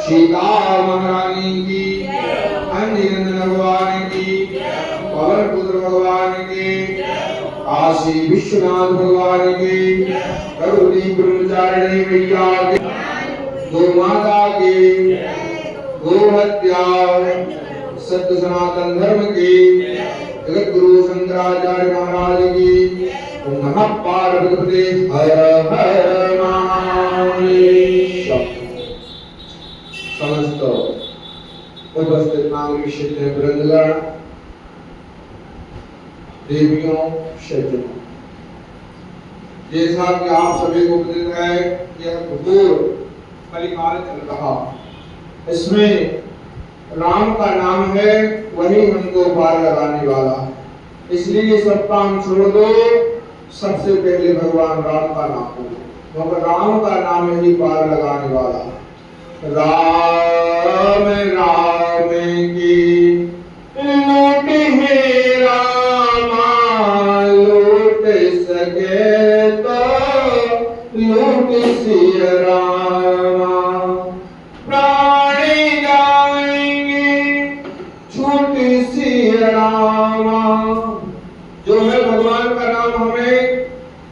सीता महारानी की, अंजन भगवान की, पवन पुत्र भगवान की, काशी विश्वनाथ भगवान की, करुणी ब्रह्मचारिणी मैया की, गौ माता की, गौ हत्या सत्य सनातन धर्म की, जगत गुरु शंकराचार्य महाराज की, नमः पार्वती हर हर महादेव। समस्त उपस्थित नागरिक क्षेत्र वृंदगण, देवियों, सज्जनों, जैसा कि आप सभी को पता है यह घोर कलिकाल चल रहा, इसमें राम का नाम है, वही हमको पार लगाने वाला, इसलिए सब काम छोड़ दो, सबसे पहले भगवान राम का नाम लो, क्योंकि राम का नाम ही पार लगाने वाला। राम राम की लूट है रामा, लूट सके तो लूट सिया रामा, प्राणी जाएंगे छूट सिया रामा। जो है भगवान का नाम हमें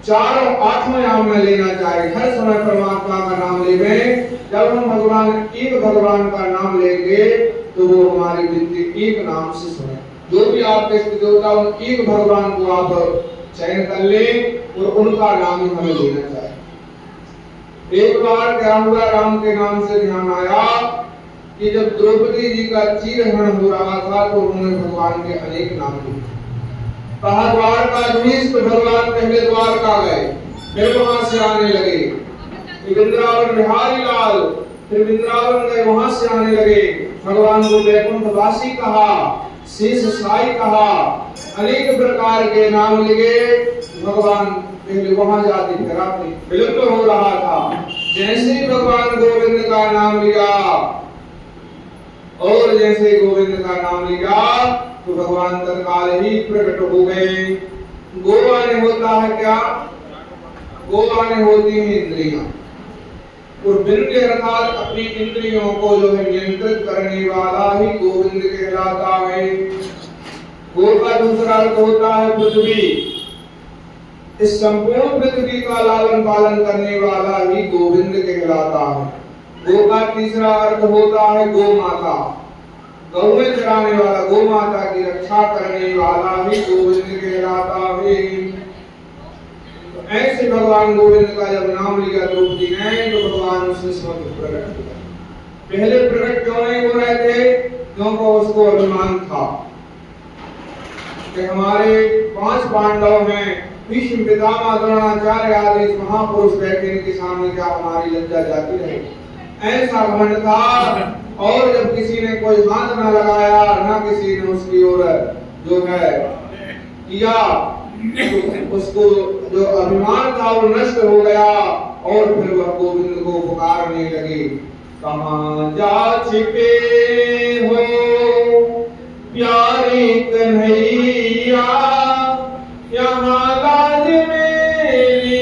चारों आठों याम में लेना चाहिए, हर समय परमात्मा का नाम लेवें। जब हम एक भगवान का नाम लेंगे तो वो हमारी विनती एक नाम से सुने। जो भी आपके इष्ट देवता उन एक भगवान को आप चयन कर लें और उनका नाम ही हमें लेना चाहिए। एक बार क्या हुआ, राम के नाम से ध्यान आया कि जब द्रौपदी जी का चीरहरण हो रहा था तो उन्होंने भगवान के अनेक नाम लिए। कहा द्वारकाधीश, तो भगवान पहले द्वारका गए, फिर वहां से आने लगे, वृंदावन बिहारी लाल, फिर वृंदावन गए, वहां से आने लगे। भगवान को वैकुंठवासी कहा, शेष साई कहा, अनेक प्रकार के नाम लिए। भगवान पहले वहां जाते फिर आते, विलुप्त हो रहा था। जैसे भगवान गोविंद का नाम लिया और जैसे गोविंद का नाम लिया तो भगवान तत्काल ही प्रकट हो गए। गोवा ने होता है क्या? गोवा ने होती है इंद्रियां, और विंध्य अर्थात अपनी इंद्रियों को जो है नियंत्रित करने वाला ही गोविंद कहलाता है। गो का दूसरा अर्थ होता है पृथ्वी, इस संपूर्ण पृथ्वी का लालन पालन करने वाला ही गोविंद कहलाता है। गो का तीसरा अर्थ होता है गौ माता, गौएं चराने वाला, गौ माता की रक्षा करने वाला ही गोविंद कहलाता है। ऐसे भगवान गोविंद का जब नाम लिया द्रौपदी ने तो भगवान उससे स्वतः प्रकट हुआ। पहले प्रकट क्यों नहीं हो रहे थे? क्योंकि उसको अभिमान था कि हमारे 5 पांडव हैं, भीष्म, पितामह, द्रोणाचार्य आदि महापुरुष बैठे, इनके सामने क्या हमारी लज्जा जाती रहे, ऐसा घमंड था। और जब किसी ने कोई हाथ न लगाया, न किसी ने उसकी ओर जो है किया, उसको जो अभिमान था वो नष्ट हो गया और फिर वह गोविंद को पुकारने लगे। कहां जा छिपे हो प्यारे कन्हैया, यहाँ लाज मेरी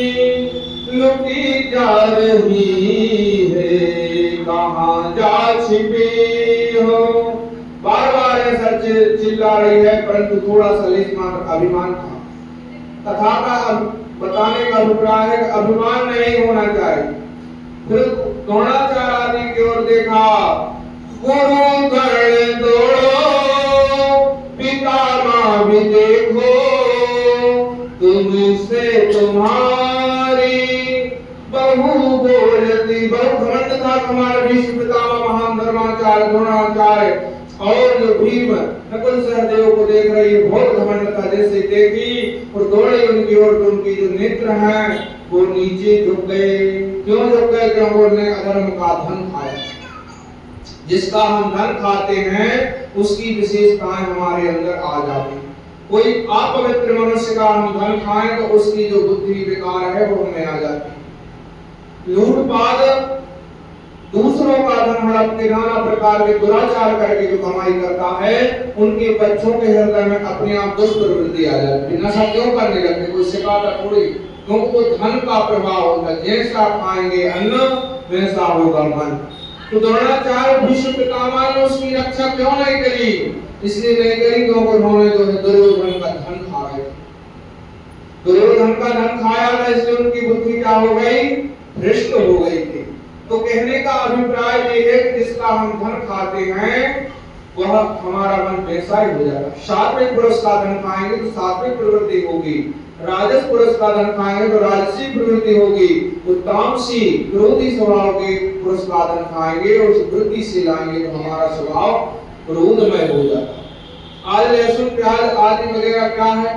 लुटी जा रही है, कहां जा छिपे हो। बार बार ऐसा चिल्ला रही है, परंतु थोड़ा सा लेशमात्र अभिमान था। कथा का बताने का अभिप्राय है कि अभिमान नहीं होना चाहिए। फिर द्रोणाचार्य आदि की ओर देखा, गुरु गण दौड़ो, पितामह भी देखो, तुमसे तुम्हारी बहु बोलती। बहु घमंड था हमारे भीष्म पितामह महान धर्माचार्य द्रोणाचार्य, और जो भीम नकुल सहदेव को देख रही है, बहुत घमंड था। जैसे देखी और दौड़े उनकी ओर, तो उनकी जो नेत्र हैं वो नीचे झुक गए। क्यों झुक गए? क्योंकि उन्होंने अधर्म का धन खाया। जिसका हम धन खाते हैं उसकी विशेषताएं हमारे अंदर आ जाती हैं। कोई अपवित्र मनुष्य का हम धन खाएं तो उसकी जो बुद्धि विकार है वो हमें आ जाती है। लूटपाट, दूसरों का धन हड़प के नाना प्रकार के दुराचार करके जो कमाई करता है, उनके बच्चों के हृदय में अपने आप दुष्ट प्रवृत्ति आ जाती है। नशा क्यों करने लगते? कोई सिखाता थोड़ी, क्योंकि वो धन का प्रभाव होता है। जैसा खाएंगे अन्न वैसा होगा मन। तो द्रोणाचार्य भीष्म पितामह ने उसकी रक्षा क्यों नहीं करी? इसलिए नहीं करी क्योंकि उन्होंने जो है दुर्योधन का धन खा गए। दुर्योधन का धन खाया था, इसलिए उनकी बुद्धि क्या हो गई? भ्रष्ट हो गई थी। तो कहने का अभिप्राय ये है कि जिसका हम धन खाते हैं वह हमारा मन वैसा ही हो जाएगा। सात्विक पुरुष का धन खाएंगे तो सात्विक प्रवृत्ति होगी, राजस पुरुष का धन खाएंगे तो राजसी प्रवृत्ति होगी, तामसी क्रोधी स्वभाव के पुरुष का धन खाएंगे और उस वृत्ति से लाएंगे तो हमारा स्वभाव क्रोधमय हो जाता। आज लहसुन प्याज आदि वगैरह क्या है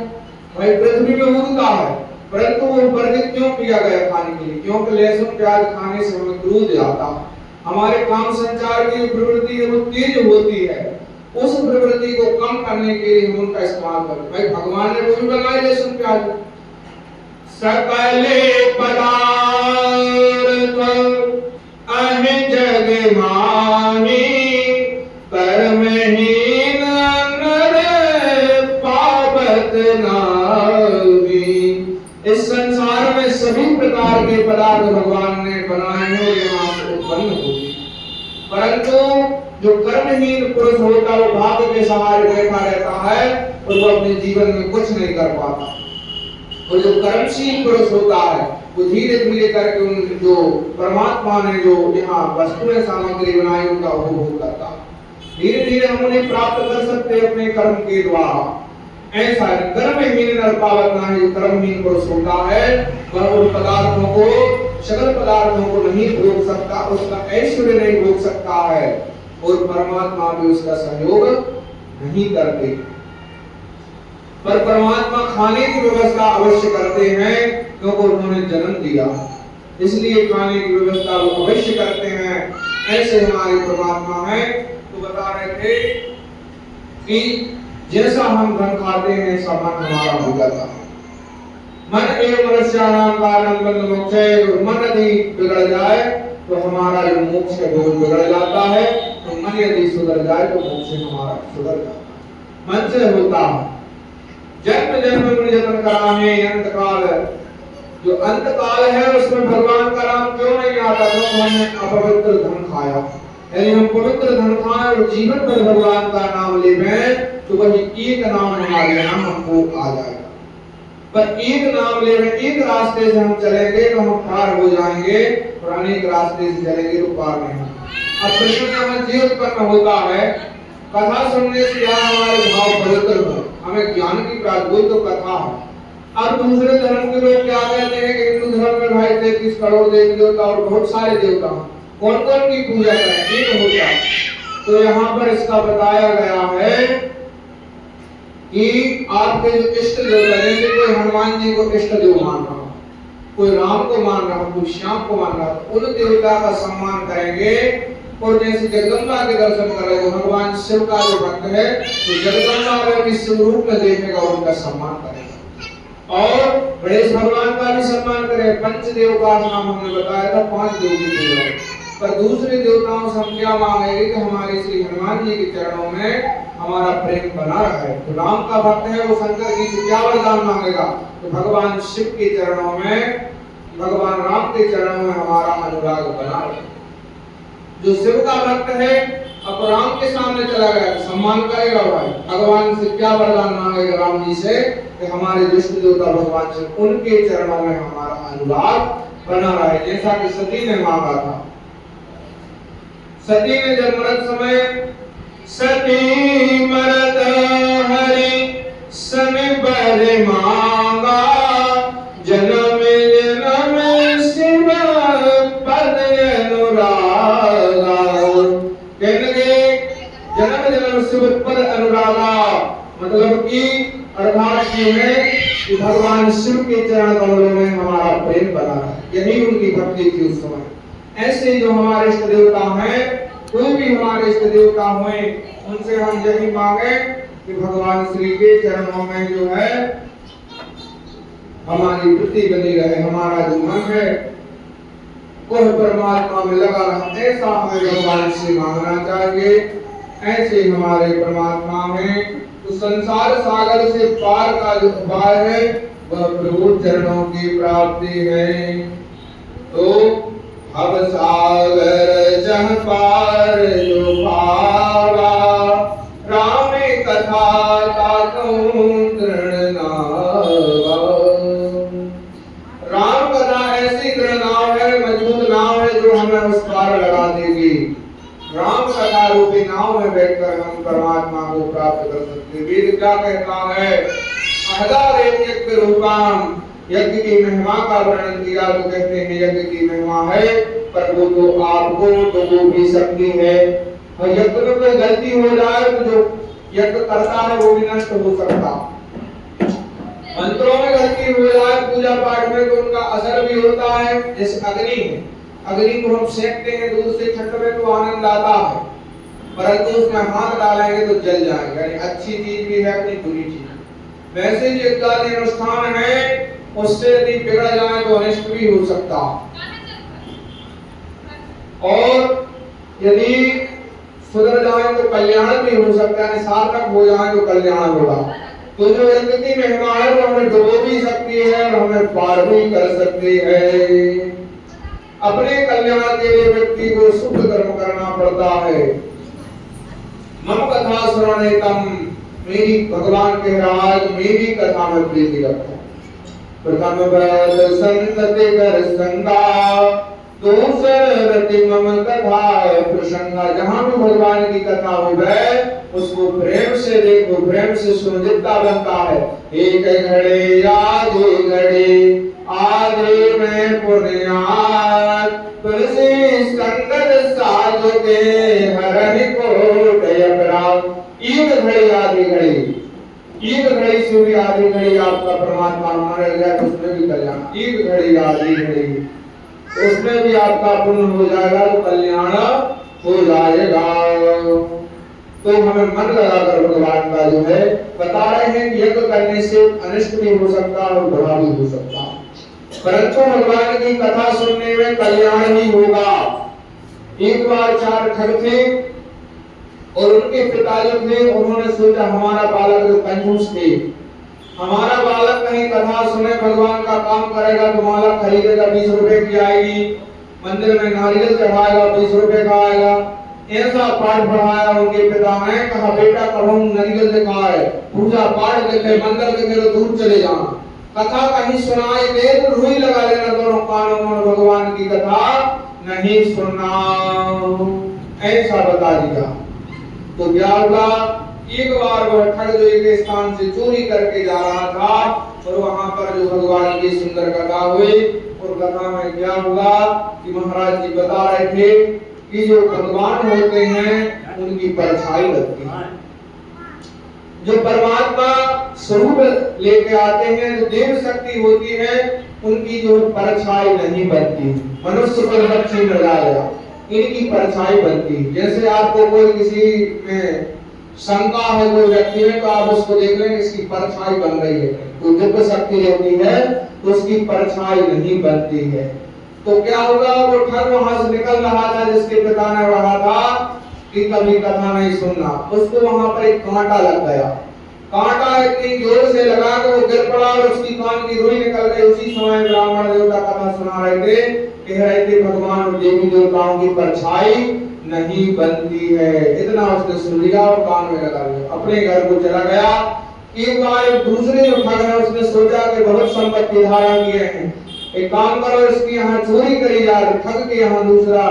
भाई? पृथ्वी में उगता है, परंतु वो वर्जित क्यों किया गया खाने के लिए? क्योंकि लहसुन प्याज खाने से हमें क्रोध आता है। हमारे काम संचार की प्रवृत्ति है वो तेज होती है, उस प्रवृत्ति को कम करने के लिए हम उनका इस्तेमाल करते। भाई भगवान ने वो भी बनाए लहसुन प्याज। सकले पदार्थ अहि जग माही, कर्महीन नर पावत नाहि। इस संसार में सभी प्रकार के पदार्थ भगवान ने बनाए हैं और यहाँ से उत्पन्न होते, परंतु जो कर्महीन पुरुष होता है वो भाग्य के सहारे बैठा रहता है और वो अपने जीवन में कुछ नहीं कर पाता। और जो कर्मशील पुरुष होता है वो धीरे धीरे करके उन जो परमात्मा ने जो यहाँ वस्तुएं सामग्री बनाई उनका उपभोग करता है। धीरे धीरे हम उन्हें प्राप्त कर सकते हैं अपने कर्म के द्वारा। ऐसा कर्महीन नर पावत नाहि, जो कर्महीन पुरुष होता है वह उन पदार्थों को, सकल पदार्थों को नहीं भोग सकता, उसका ऐश्वर्य नहीं भोग सकता है और परमात्मा भी उसका सहयोग नहीं करते। पर परमात्मा खाने की व्यवस्था अवश्य करते हैं क्योंकि उन्होंने जन्म दिया, इसलिए खाने की व्यवस्था वो अवश्य करते हैं। ऐसे हमारे परमात्मा है। तो बता रहे थे कि जैसा हम धन खाते हैं ऐसा मन हमारा हो जाता है। मन एवं मनुष्याणाम कारणं बंध मोक्षे, मन यदि बिगड़ जाए तो हमारा जो मोक्ष है वो बिगड़ जाता है, तो मन यदि सुधर जाए तो मोक्ष हमारा सुधर जाता है। मन से होता है जन्म जन्म में जतन करामे अंत काल, जो अंत काल है उसमें भगवान का नाम क्यों नहीं आता? क्योंकि हमने अपवित्र धन खाया। यदि हम पवित्र धन खाएं और जीवन भर भगवान का नाम लेवें तो वही एक नाम हमारे यहाँ हमको आ जाएगा। पर एक नाम लेवें, एक रास्ते से हम चलेंगे तो हम पार हो जाएंगे और अनेक रास्ते से चलेंगे तो पार नहीं होंगे। अब प्रश्न में ये उत्पन्न होता है, कथा सुनने से क्या हमारे भाव पवित्र हो, हमें ज्ञान की प्राप्ति हुई तो कथा है। अब दूसरे धर्म के लोग क्या कहते हैं कि हिंदू धर्म में भाई 33 करोड़ देवी देवता और बहुत सारे देवता हैं, कौन कौन की पूजा करें? ये तो होता है। तो यहाँ पर इसका बताया गया है कि आपके जो इष्ट देवता, जैसे कोई हनुमान जी को इष्ट देव मान रहा हो, कोई राम को मान रहा हो, कोई श्याम को मान रहा हो, उन देवता का सम्मान करेंगे। और जैसे जगदम्बा के दर्शन कर रहे हो, भगवान शिव का जो भक्त है तो जगदम्बा को अपने शिव रूप में देखेगा और उनका सम्मान करेगा। और गणेश भगवान का भी सम्मान करें। पंचदेव का नाम हमने बताया था, 5 देव की पूजा। पर दूसरे देवताओं से हम क्या मांगेंगे कि हमारे श्री हनुमान जी के चरणों में हमारा प्रेम बना रहे। तो राम का भक्त है वो शंकर जी से क्या वरदान मांगेगा? तो भगवान शिव के चरणों में, भगवान राम के चरणों में हमारा अनुराग बना रहे। जो शिव का भक्त है अब राम के सामने चला गया तो सम्मान करेगा भाई। भगवान से क्या वरदान मांगेगा राम जी से कि हमारे दुष्ट देवता भगवान से उनके चरणों में हमारा अनुराग बना रहे, जैसा कि सती ने मांगा था। सती ने जब मरत समय सती मरद हरि सन बर मांगा, जन्म जन्म शिव पद अनुरागा। कहने जन्म जन्म शिव पद अनुरागा मतलब कि अर्थात ये है कि भगवान शिव के चरण कमलों में हमारा प्रेम बना है। यही उनकी भक्ति थी उस समय। ऐसे जो हमारे इष्ट देवता हैं, कोई भी हमारे इष्ट देवता हुए, उनसे हम यही मांगे कि भगवान श्री के चरणों में जो है हमारी वृत्ति बनी रहे, हमारा जो मन है वह परमात्मा में लगा रहे। ऐसा हमें भगवान से मांगना चाहिए। ऐसे हमारे परमात्मा में तो संसार सागर से पार का जो उपाय है वह प्रभु चरणों की प्राप्ति है। तो अब सागर जह पार जो पावा, राम कथा का कहूं दृढ़ नावा। राम कथा ऐसी दृढ़ नाव है, मजबूत नाव है, जो हमें उस पार लगा देगी। राम कथा रूपी नाव में बैठकर हम परमात्मा को प्राप्त कर सकते। वेद क्या कहता है? अहदारेत्य रूपाम, यज्ञ की महिमा का वर्णन किया तो कहते हैं यज्ञ की महिमा है, पर वो तो आपको तो वो भी शक्ति है। और यज्ञ में कोई गलती हो जाए तो जो यज्ञ करता है वो भी नष्ट हो सकता। मंत्रों में गलती हो जाए पूजा पाठ में तो उनका असर भी होता है। जैसे अग्नि है, अग्नि को हम सेकते हैं दूर से छठ में तो आनंद आता है, परंतु उसमें हाथ डालेंगे तो जल जाएगा। यानी अच्छी चीज भी है अपनी बुरी चीज। वैसे जो इत्यादि अनुष्ठान है उससे यदि बिगड़ जाए तो अनिष्ट भी हो सकता, और यदि सुधर जाए तो कल्याण भी हो सकता है। सार्थक हो जाए तो कल्याण होगा। तो जो यज्ञ की महिमा है वो हमें डुबो भी सकती है और हमें पार भी कर सकती है। अपने कल्याण के लिए व्यक्ति को शुभ कर्म करना पड़ता है। मम कथा श्रवणेतम, मेरी भगवान के राज मेरी कथा में प्रीति रखो। प्रथम बल संतति कर संगा, दूसर रति मम कथा प्रसंगा। जहां भी भगवान की कथा हो गए उसको प्रेम से देखो, प्रेम से सुनो, जितना बनता है। एक घड़े आधे घड़े आधे में पुण्यात, तुलसी संगत साधु के हरहि कोट अपराध। एक घड़ी आधी घड़ी, एक घड़ी से भी आधी घड़ी आपका परमात्मा माना गया तो उसमें भी कल्याण। एक घड़ी आधी घड़ी उसमें भी आपका पुण्य हो जाएगा तो कल्याण हो जाएगा। तो हमें मन लगाकर भगवान का जो है बता रहे हैं कि यज्ञ करने से अनिष्ट भी हो सकता है और बुरा भी हो सकता है, परंतु भगवान की कथा सुनने में कल्याण ही होगा। एक बार 4 ठग थे और उनके पिता जो थे उन्होंने सोचा हमारा बालक जो कंजूस थे, हमारा बालक कहीं कथा सुने भगवान का काम करेगा तो माला खरीदेगा 20 रुपए की आएगी, मंदिर में नारियल चढ़ाएगा 20 रुपए का आएगा। ऐसा पाठ पढ़ाया उनके पिता ने, कहा बेटा कहो नारियल दिखाए, पूजा पाठ देखे, मंदिर देखे तो दूर चले जाना, कथा कहीं सुनाई दे तो रुई लगा लेना दोनों कानों में, भगवान की कथा नहीं सुनना, ऐसा बता दिया। तो क्या हुआ? एक बार वह ठग जो एक स्थान से चोरी करके जा रहा था और वहां पर जो भगवान की सुंदर कथा हुई, और कथा में क्या हुआ कि महाराज जी बता रहे थे कि जो भगवान होते हैं उनकी परछाई लगती है। जो परमात्मा स्वरूप लेके आते हैं, जो देव शक्ति होती है, उनकी जो परछाई नहीं बनती। मनुष्य पर बच्चे न जाएगा, इनकी परछाई बनती। जैसे आपको कोई किसी में शंका है कोई व्यक्ति में, तो आप उसको देख लेंगे इसकी परछाई बन रही है। तो दिव्य शक्ति होती है तो उसकी परछाई नहीं बनती है। तो क्या होगा? वो ठग वहां से निकल रहा था जिसके पिता ने कहा था कि कभी कथा नहीं सुनना, उसको वहां पर एक कांटा लग गया। कांटा इतनी जोर से लगा कि वो गिर पड़ा और उसकी कान की रुई निकल गई। उसी समय ब्राह्मण देवता कथा सुना रहे थे, कह रहे थे भगवान और देवी देवताओं की परछाई नहीं बनती है। इतना उसने सुन लिया और कान में लगा लिया, अपने घर को चला गया। एक बार दूसरे जो ठग है उसने सोचा कि बहुत संपत्ति धारण किए हैं, एक काम करो इसकी यहाँ चोरी करी जाए। ठग के यहाँ दूसरा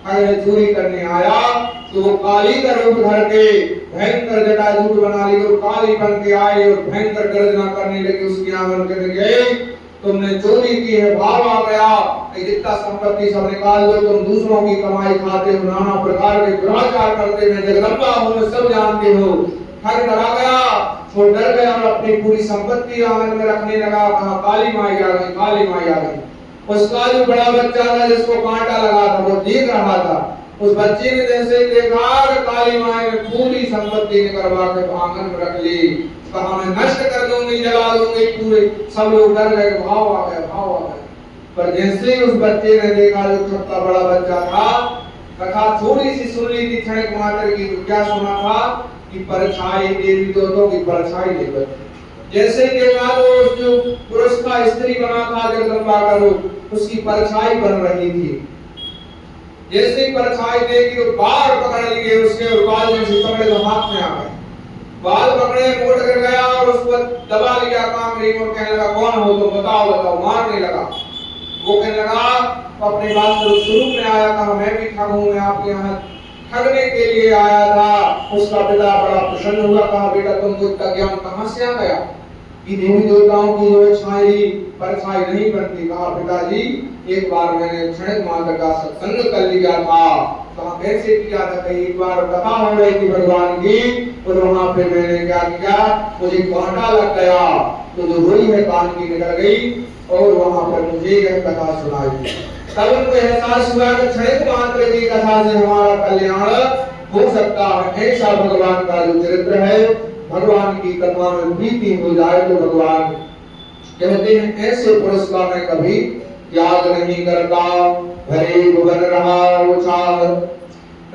ठग चोरी करने आया तो वो काली का रूप धर के भयंकर जटाजूट बना ली और काली बन के आए और भयंकर गर्जना करने लगी। उसकी आंगन करने गए, तुमने चोरी की है, भाव आ गया, जितना संपत्ति सब निकाल दो, तुम दूसरों की कमाई खाते हो, नाना प्रकार के दुराचार करते हो, जगदम्बा हो सब जानते हो। ठग डरा गया, वो डर गया और अपनी पूरी संपत्ति आंगन में रखने लगा। कहा काली माई आ गई, काली माई आ गई। उसका जो बड़ा बच्चा था जिसको कांटा लगा था वो देख रहा था। उस बच्चे ने जैसे ही देखा कि काली माई ने पूरी संपत्ति निकलवा के आंगन में रख ली, कहा मैं नष्ट कर दूंगी, जला दूंगी पूरे। सब लोग डर गए, भाव आ गए, भाव आ गए। पर जैसे ही उस बच्चे ने देखा, जो छोटा बड़ा बच्चा था, कथा थोड़ी सी सुन ली थी क्षणिक मात्र की, तो क्या सुना था कि परछाई देवी देवताओं की परछाई नहीं बनती। जैसे ही देखा तो उस जो पुरुष का स्त्री बना था जगदम्बा का रूप, उसकी परछाई बन रही थी। जैसे ही परछाई देखी तो बाल पकड़ लिए उसके, और बाल जैसे पकड़े तो हाथ में आ गए, बाल पकड़े, मोड़ कर गया और उसको दबा लिया काम नहीं, और कहने लगा कौन हो तो बताओ बताओ, मारने लगा। वो कहने लगा अपनी बात शुरू में आया था, मैं भी ठग हूं, मैं आपके यहाँ ठगने के लिए आया था। उसका पिता बड़ा प्रसन्न हुआ, कहा बेटा तुमको इतना ज्ञान कहां से आ गया कि देवी देवताओं की जो छाई परछाई नहीं बनती। कहा पिताजी एक बार मैंने क्षणिक मात्र का सत्संग कर लिया था। कहा कैसे किया था? कहीं एक बार कथा हो रही थी भगवान की, और वहां पे मैंने क्या किया, मुझे कांटा लग गया तो जो रुई है कान की निकल गई, और वहां पर मुझे यह कथा सुनाई। तब उनको एहसास हुआ कि क्षणिक मात्र की कथा से हमारा कल्याण हो सकता है। ऐसा भगवान का जो चरित्र है, भगवान की कथा में प्रीति हो जाए तो भगवान कहते हैं ऐसे पुरुष का मैं कभी त्याग नहीं करता। भरे भुवन रहा उछाल,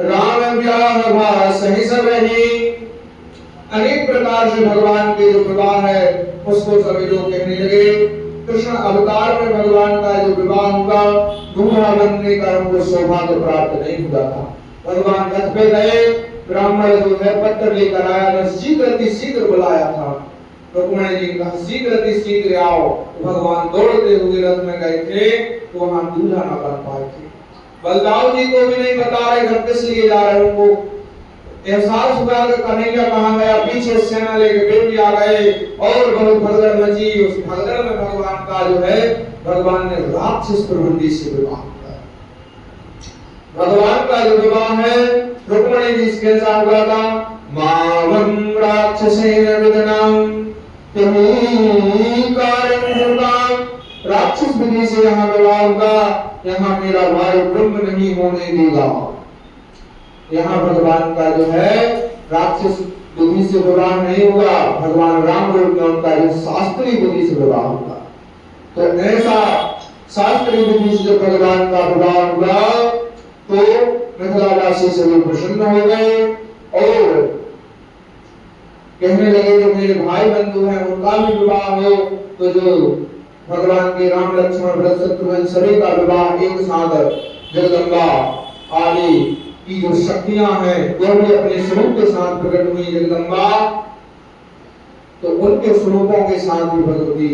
राम ब्याह भा सही सब रही। अनेक प्रकार से भगवान के जो विवाह है उसको सभी लोग कहने लगे। कृष्ण अवतार में भगवान का जो विवाह हुआ, दूल्हा बनने का उनको सौभाग्य प्राप्त नहीं हुआ था। भगवान रथ पे गए, ब्राह्मण जो है पत्र लेकर आया, शीघ्र बुलाया था। रुक्मिणी जी कहा शीघ्र आओ। तो भगवान दौड़ते हुए रथ में गए थे, तो वहां दूल्हा न बन पाए थे। बलदाव जी को भी नहीं बता रहे घर किस लिए जा रहे, उनको एहसास हुआ कि कन्हैया कहां गया, पीछे सेना लेके बेटी आ गए और बहुत भगदड़ मची। उस भगदड़ में भगवान का जो है, भगवान ने राक्षस प्रवृत्ति से विवाह किया। भगवान का जो विवाह है रुक्मिणी जी के साथ हुआ था। मावम राक्षसेन विदनाम राक्षस विधि से यहाँ विवाह होगा, यहाँ मेरा भाई ब्रह्म नहीं होने देगा। यहाँ भगवान का जो है राक्षस विधि से विवाह नहीं होगा, भगवान राम रूप में उनका शास्त्रीय विधि से विवाह होगा। तो ऐसा शास्त्रीय विधि से जब भगवान का विवाह हुआ तो मिथिलावासी सभी प्रसन्न हो गए और कहने लगे जो मेरे भाई बंधु हैं उनका भी विवाह हो। तो जो भगवान के राम लक्ष्मण भरत शत्रुघ्न सभी का विवाह एक साथ जगदम्बा आदि की जो शक्तियां हैं वो भी अपने स्वरूप के साथ प्रकट हुई जगदम्बा, तो उनके स्वरूपों के साथ भी भगवती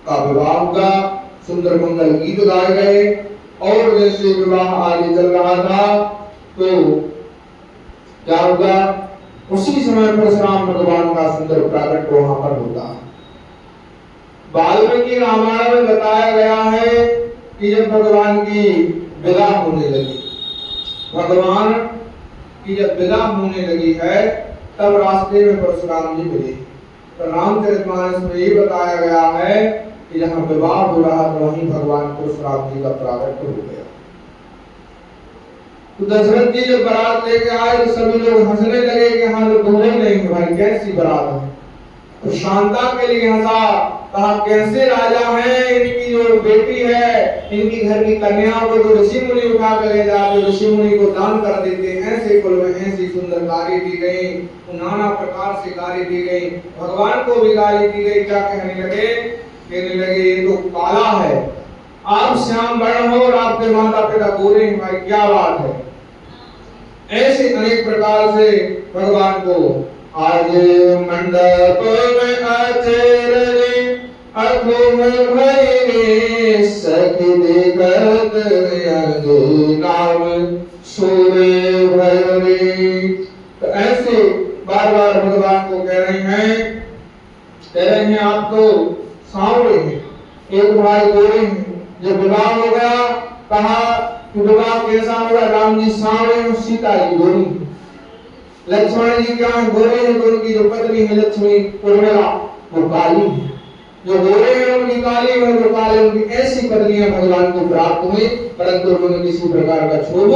का विवाह हुआ। सुंदर मंगल गीत गाए गए और जैसे विवाह आदि चल रहा था तो क्या होगा, उसी समय परशुराम भगवान का सुंदर प्राकट्य वहां पर होता है। वाल्मीकि रामायण में बताया गया है कि जब भगवान की विदा होने लगी, भगवान की जब विदा होने लगी है तब रास्ते में परशुराम जी मिले। तो रामचरितमानस में ये बताया गया है कि जहाँ विवाह हो रहा तो वहीं भगवान परशुराम जी का प्राकट्य हो गया। तो दशरथ जी जब बारात लेके आए तो सभी लोग हंसने लगे कि हाँ तो दूल्हे नहीं है भाई, कैसी बारात है। तो शांता के लिए हंसा, कहा कैसे राजा हैं, इनकी जो बेटी है इनकी घर की कन्याओं को तो ऋषि मुनि उठा कर ले जाते, ऋषि मुनि को दान कर देते। ऐसे कुल में ऐसी सुंदर गाली दी गई, नाना प्रकार से गाली दी गई, भगवान को भी गाली दी गई। क्या कहने लगे ये तो काला है, आप श्याम वर्ण हो और आपके माता पिता गोरे हैं, भाई क्या बात है। ऐसे अनेक प्रकार से भगवान को आज मंडप में आचरण अधूम भैरे सखी देखत नाम सूर्य भैरे। तो ऐसे बार बार भगवान को कह रहे हैं आप तो सांवरे हैं, एक भाई गोरे हैं। जब विवाह हो गया कहा कि विवाह कैसा होगा, राम जी सांवरे हैं, सीता जी गोरी, लक्ष्मण जी क्या है गोरे हैं, तो उनकी जो पत्नी है लक्ष्मी उर्मिला वो काली है, जो गोरे हैं उनकी काली है, जो काले उनकी ऐसी पत्नियां भगवान को प्राप्त हुई, परंतु उन्होंने किसी प्रकार का क्षोभ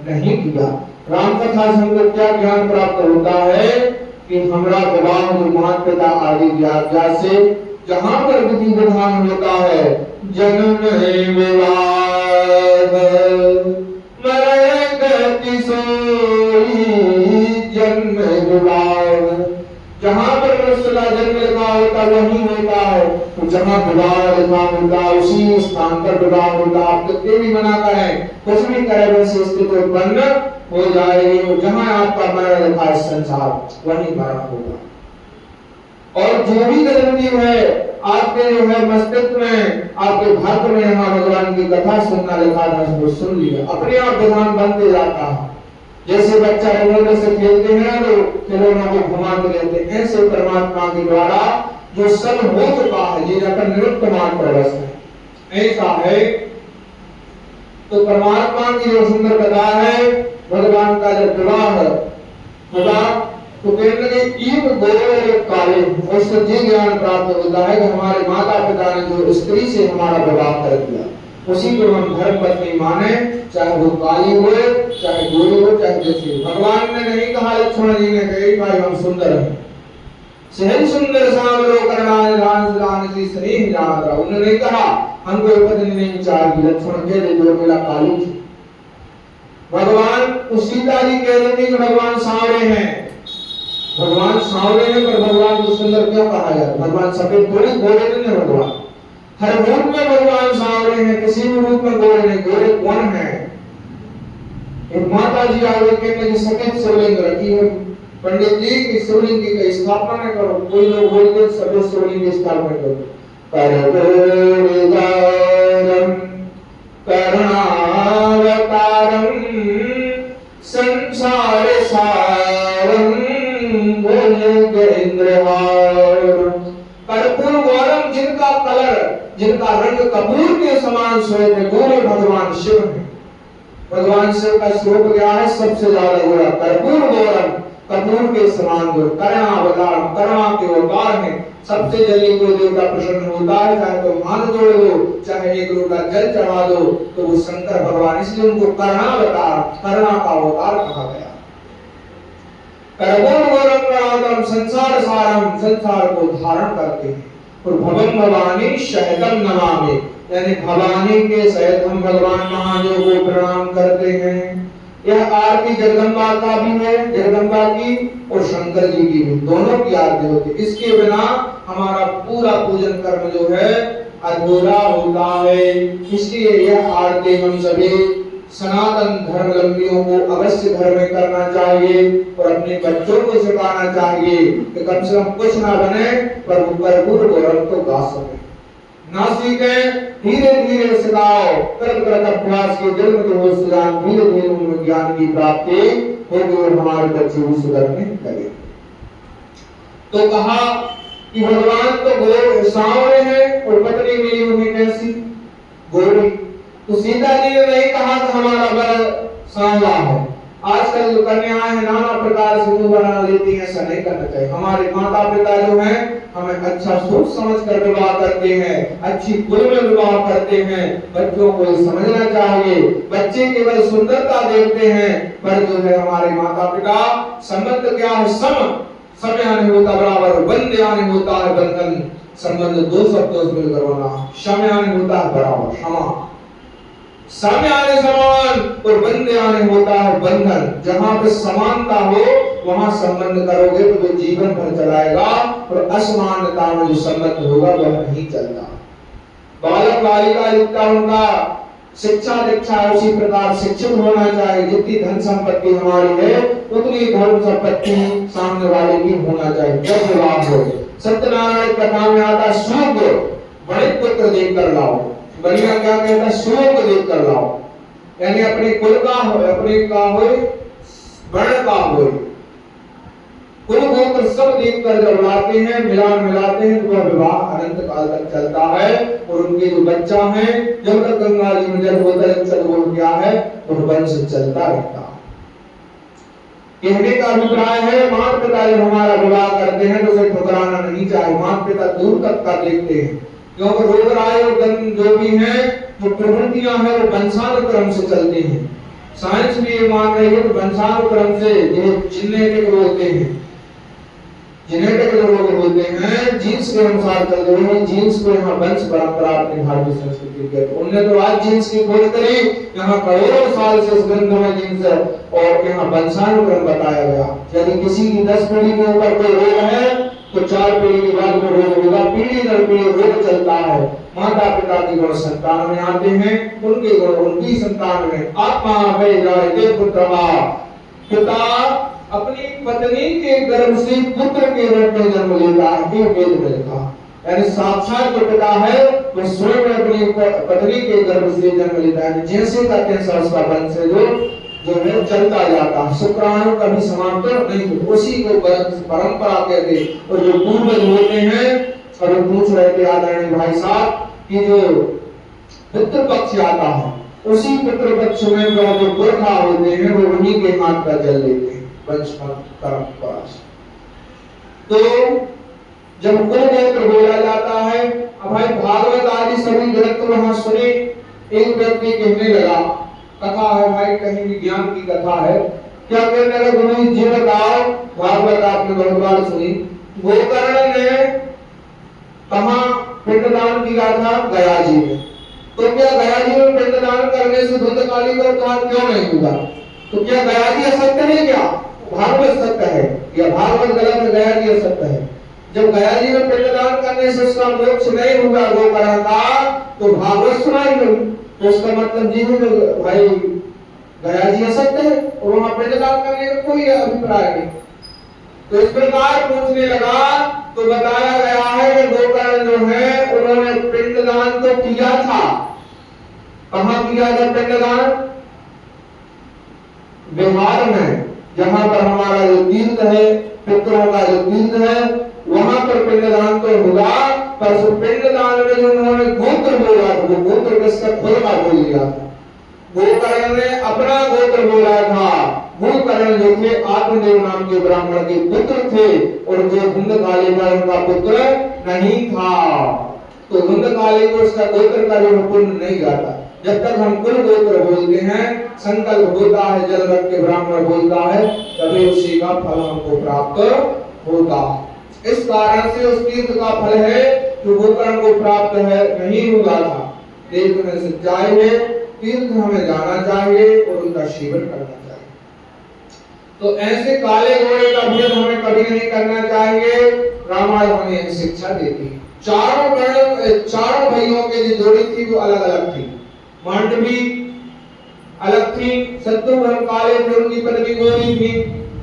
नहीं किया। राम कथा से हमको क्या ज्ञान प्राप्त होता है कि हमारा विवाह माता पिता आदि की आज्ञा से जहां पर विधि विधान होता है, जन्म विवाह मरण गति सोई जन्म विवाह, जहां पर मनुष्य का जन्म लिखा होता वही होता है। तो जहाँ विवाह लिखा होता उसी स्थान पर विवाह होता। आप कितने भी मना करें, कुछ भी करें, वैसे स्थिति उत्पन्न हो जाएगी। जहाँ आपका मरण लिखा है संसार, वही मरण होगा। और जो भी गतिविधि है आपके जो है मस्तिष्क में, आपके भाग्य में, यहाँ भगवान की कथा सुनना लिखा था, वो सुन लिया, अपने आप विधान बनते जाता है। जैसे बच्चा खिलौने से खेलते हैं तो खिलौनों को घुमाते रहते हैं, ऐसे परमात्मा के द्वारा जो सब हो चुका है, ये अपन निरुक्त मात्र अवस्था है, ऐसा है। तो परमात्मा की जो सुंदर कथा है, भगवान का जब विवाह होगा तो कहने लगे एक गोरे काले, उससे ये ज्ञान प्राप्त होता है कि हमारे माता पिता ने जो स्त्री से हमारा विवाह कर दिया, उसी को हम धर्म पत्नी माने, चाहे वो काली हो, चाहे गोरी हो, चाहे जैसी। भगवान ने नहीं कहा, लक्ष्मण जी ने कही भाई हम सुंदर हैं, सहज सुंदर सामरो करणाय राज रानी स्नेह जान। उन्होंने नहीं कहा हमको पत्नी नहीं चाहिए, लक्ष्मण कह दे जो मेरा काली थी। भगवान उस सीता जी कह रहे थे कि भगवान सांवरे हैं, भगवान सांवरे हैं, पर भगवान को सुंदर क्यों कहा जाए? भगवान सफेद थोड़ी, गोरे नहीं है भगवान, हर रूप में भगवान सांवरे हैं, किसी भी रूप में गोरे नहीं। गोरे कौन है? एक माता जी आगे कहने की सफेद शिवलिंग रखी है, पंडित जी की शिवलिंग की स्थापना न करो। कोई लोग बोलते सफेद शिवलिंग की स्थापना करो। करुणावतारम संसार सारम कर्पूर गौरम, जिनका कलर, जिनका रंग कपूर के समान श्वेत है, गोरे भगवान शिव है। भगवान शिव का स्वरूप क्या है? सबसे ज्यादा गोरा, कर्पूर गौरम, कपूर के समान गोरा। करुणावतार, करुणा के अवतार है। सबसे जल्दी कोई देवता प्रसन्न होता है, चाहे तो मान जोड़ दो, चाहे एक लोटा जल चढ़ा दो, तो वो शंकर भगवान, इसलिए उनको करुणावतार, करुणा का अवतार कहा गया। कर्पूर गौरम संसार सारम, संसार को धारण करते हैं। और भवम भवानी शहदम नमामि, यानी भवानी के सहित हम भगवान महादेव को प्रणाम करते हैं। यह आरती जगदम्बा का भी है, जगदम्बा की और शंकर जी की भी, दोनों की आरती होती है। इसके बिना हमारा पूरा पूजन कर्म जो है अधूरा होता है। इसलिए यह आरती हम सभी सनातन धर्मावलंबियों को अवश्य घर में करना चाहिए और अपने बच्चों को सिखाना चाहिए कि कम से कम कुछ ना बने पर भरपूर गौरव को गा सके। ना सीखे, धीरे धीरे सिखाओ, करत करत अभ्यास के जन्म के हो सुजान, धीरे धीरे उनमें ज्ञान की प्राप्ति होगी और हमारे बच्चे भी सुधरने लगे। तो कहा कि भगवान तो गोरे सांवरे हैं और पत्नी मिली उन्हें कैसी? गोरी। तो सीता जी ने नहीं कहा कि हमारा वर सांवला है। आजकल जो कन्याएं हैं नाना प्रकार से मुंह बना लेती हैं, ऐसा नहीं करना चाहिए। हमारे माता पिता जो हैं हमें अच्छा सोच समझ कर विवाह करते हैं, अच्छी कुल में विवाह करते हैं। बच्चों को समझना चाहिए, बच्चे केवल सुंदरता देखते हैं, पर जो है हमारे माता पिता संबंध क्या है? सम यानी होता बराबर, बंध यानी होता है बंधन। संबंध दो शब्दों से मिलकर बना। सम यानी होता है बराबर, समान, सम यानी समान और बंध यानी होता है बंधन। जहां पे समानता हो वहां संबंध करोगे तो वो जीवन भर चलाएगा, और असमानता में जो संबंध होगा वह नहीं चलता। बालक बालिका जितना उनका शिक्षा दीक्षा उसी प्रकार शिक्षित होना चाहिए। जितनी धन संपत्ति हमारी है उतनी धन संपत्ति सामने वाले की होना चाहिए। जब विवाह हो, सत्यनारायण कथा में आता सुयोग बड़े पुत्र देकर लाओ। बढ़िया क्या कहता है? सुयोग देकर लाओ, यानी अपने कुल का हो, अपने का हो, वर्ण का हो, कुल गोत्र सब देखकर जब लाते हैं, मिलान मिलाते हैं, तो वह विवाह अनंत काल तक चलता है। और उनके जो बच्चा है जब तक गंगा जी में जल होता है चल क्या है तो वंश चलता रहता है। कहने का अभिप्राय है माता पिता जब हमारा विवाह करते हैं तो उसे ठुकराना नहीं चाहिए। माता पिता दूर तक का देखते हैं, क्योंकि रोग राय और जो भी हैं जो प्रवृत्तियां हैं वो वंशानुक्रम से चलती हैं। साइंस भी ये मान रही है कि वंशानुक्रम से जो जेनेटिक बोलते हैं, जेनेटिक रोग होते हैं, जीन्स के अनुसार चल रहे हैं। जीन्स को यहाँ वंश परंपरा अपनी भारतीय संस्कृति के, तो उन्होंने तो आज जीन्स की खोज करी, यहाँ करोड़ों साल से इस ग्रंथ में जीन्स और यहाँ वंशानुक्रम बताया गया। यदि किसी की 10 पीढ़ी के ऊपर कोई रोग है तो 4 पीढ़ी के बाद वो रोग होगा, पीढ़ी दर पीढ़ी रोग चलता है। माता पिता के गुण संतान में आते हैं, उनके गुण उनकी संतान में। आत्मा वे जायते पुत्रवा, पिता अपनी पत्नी के गर्भ से पुत्र के रूप में जन्म लेता है, ये वेद में लिखा। यानी साक्षात जो पिता है वो स्वयं अपनी पत्नी के गर्भ से जन्म लेता है। जैसे करते हैं उसका वंश जो है चलता जाता है, शुक्राणु कभी समाप्त नहीं होता, उसी को परंपरा कहते। और जो पूर्वज होते हैं, और पूछ रहे थे आदरणीय भाई साहब कि जो पितृपक्ष आता है, उसी पितृपक्ष में जो पुरखा होते हैं वो उन्हीं के हाथ का जल लेते हैं वंश परंपरा से। तो जब कुल गोत्र बोला जाता है, अब भाई भागवत आदि सभी ग्रंथ वहां सुने, एक व्यक्ति कहने लगा, कथा है भाई, कहीं भी ज्ञान की कथा है, क्या कहने लगा, गुरु जी बताओ, भागवत आपने बहुत बार सुनी, गोकर्ण ने कहां पिंडदान किया था? गया जी में। तो क्या गया जी में पिंडदान करने से धुंधकाली का उद्धार क्यों नहीं हुआ? तो क्या गया जी असत्य है? क्या भागवत सत्य है या भागवत गलत है? गया जी असत्य है। जब गया जी में पिंडदान करने से उसका मोक्ष नहीं हुआ गोकर्ण का, तो भागवत सुनाई गई, तो उसका मतलब जी है भाई गया जी असत्य है और वहां पिंडदान करने का कोई अभिप्राय नहीं। तो इस प्रकार पूछने लगा तो बताया गया है कि गोकर्ण जो है उन्होंने पिंडदान तो किया था। कहां किया था पिंडदान? बिहार में, जहां पर हमारा जो तीर्थ है, पितरों का जो तीर्थ है, वहां पर पिंडदान तो हुआ, पर उस पिंडदान में जो उन्होंने गोत्र बोला था, वो गोत्र किसका खुद का बोल दिया था। गोकर्ण ने अपना गोत्र बोला था। गोकर्ण जो थे आत्मदेव नाम के ब्राह्मण के पुत्र थे, और जो धुंधकाली का उनका पुत्र नहीं था। तो धुंधकाली को उसका गोत्र का जो पुण्य नहीं जाता। जब तक हम कुल गोत्र बोलते हैं, संकल्प होता है, जल रख के ब्राह्मण बोलता है, तभी उसी का फल हमको प्राप्त होता है। इस कारण से उस तीर्थ का फल है जो गोकर्ण को प्राप्त है नहीं हुआ था। देव में सच्चाई है, तीर्थ हमें जाना चाहिए और उनका सेवन करना चाहिए। तो ऐसे काले घोड़े का भेद हमें कभी नहीं करना चाहिए। रामायण हमें शिक्षा देती है। चारों भाइयों के जो जोड़ी थी वो अलग अलग थी। मांडवी अलग थी, शत्रुघ्न काले थे, उनकी पत्नी गोरी थी,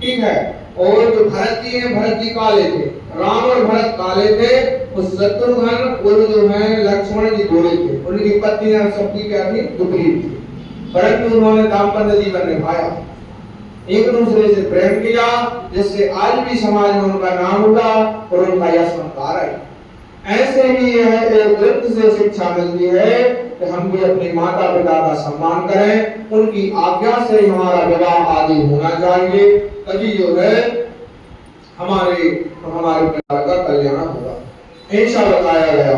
ठीक है। और जो भरत जी हैं, भरत जी काले थे, राम और भरत काले थे, उस शत्रुघ्न और जो है लक्ष्मण जी गोरे थे, उनकी पत्नियां सबकी क्या थी? विपरीत थी। परंतु उन्होंने दाम्पत्य जीवन निभाया, एक दूसरे से प्रेम किया, जिससे आज भी समाज में उनका नाम हुआ और उनका यश संस्कार है। ऐसे ही यह एक ग्रंथ से शिक्षा मिलती है कि हम भी अपने माता पिता का सम्मान करें, उनकी आज्ञा से हमारा विवाह आदि होना चाहिए, तभी जो है हमारे पिता का कल्याण होगा। ऐसा बताया गया।